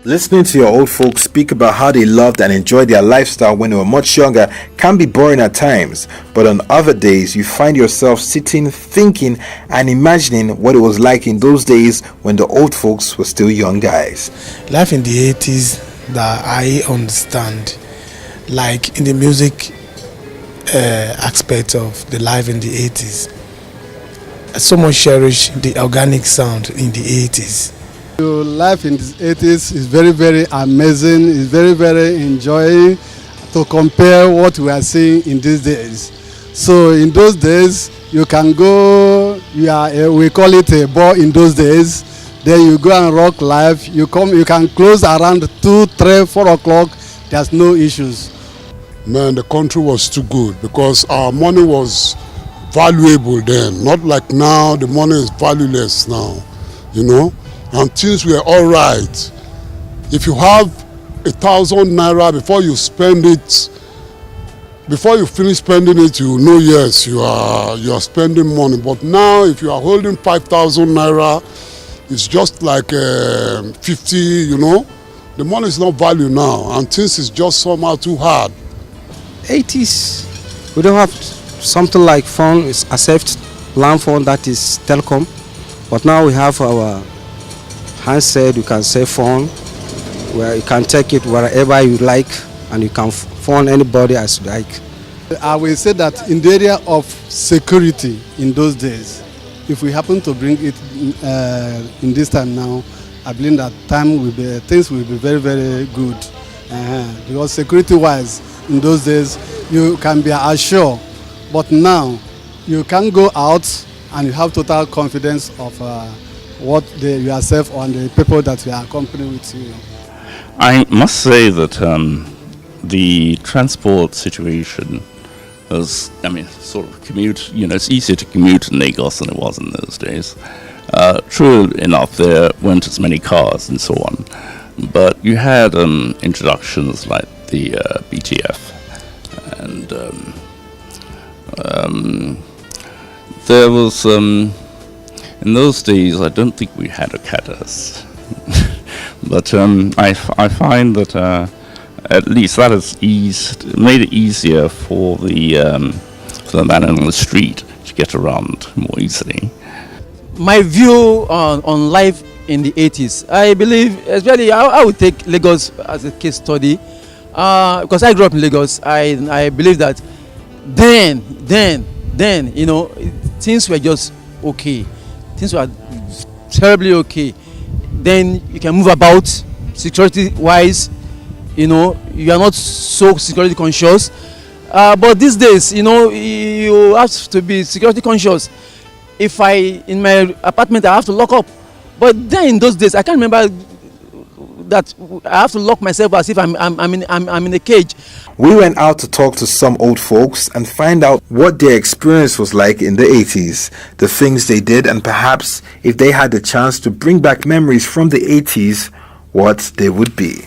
Listening to your old folks speak about how they loved and enjoyed their lifestyle when they were much younger can be boring at times, but on other days you find yourself sitting, thinking and imagining what it was like in those days when the old folks were still young guys. Life in the 80s that I understand, like in the music aspect of the life in the 80s, I so much cherish the organic sound in the 80s. Life in the 80s is very, very amazing. It's very, very enjoying to compare what we are seeing in these days. So in those days, you can go, we call it a bar in those days. Then you go and rock live. You can close around 2, 3, 4 o'clock. There's no issues. Man, the country was too good because our money was valuable then. Not like now, the money is valueless now, you know. And things were all right. If you have 1,000 naira, before you spend it, before you finish spending it, you know, yes, you are spending money. But now, if you are holding 5,000 naira, it's just like 50, you know. The money is not value now, and things is just somehow too hard. 80s, we don't have something like phone, except land phone, that is telecom. But now we have our handset, you can say phone, where you can take it wherever you like and you can phone anybody as you like. I will say that in the area of security in those days, if we happen to bring it in this time now, I believe that things will be very, very good. Because security-wise, in those days, you can be assured. But now, you can go out and you have total confidence of yourself and the people that you are accompanying with you. I must say that the transport situation was, sort of commute, it's easier to commute in Lagos than it was in those days. True enough, there weren't as many cars and so on, but you had introductions like the BTF, and there was in those days, I don't think we had Okadas, but I find that at least that has made it easier for the man on the street to get around more easily. My view on life in the 80s, I believe, especially I would take Lagos as a case study, because I grew up in Lagos. I believe that then, things were just okay. Things were terribly okay. Then you can move about security-wise. You are not so security conscious. But these days, you have to be security conscious. If in my apartment, I have to lock up. But then in those days, I can't remember that I have to lock myself as if I'm in a cage. We went out to talk to some old folks and find out what their experience was like in the 80s, the things they did, and perhaps if they had the chance to bring back memories from the 80s, what they would be.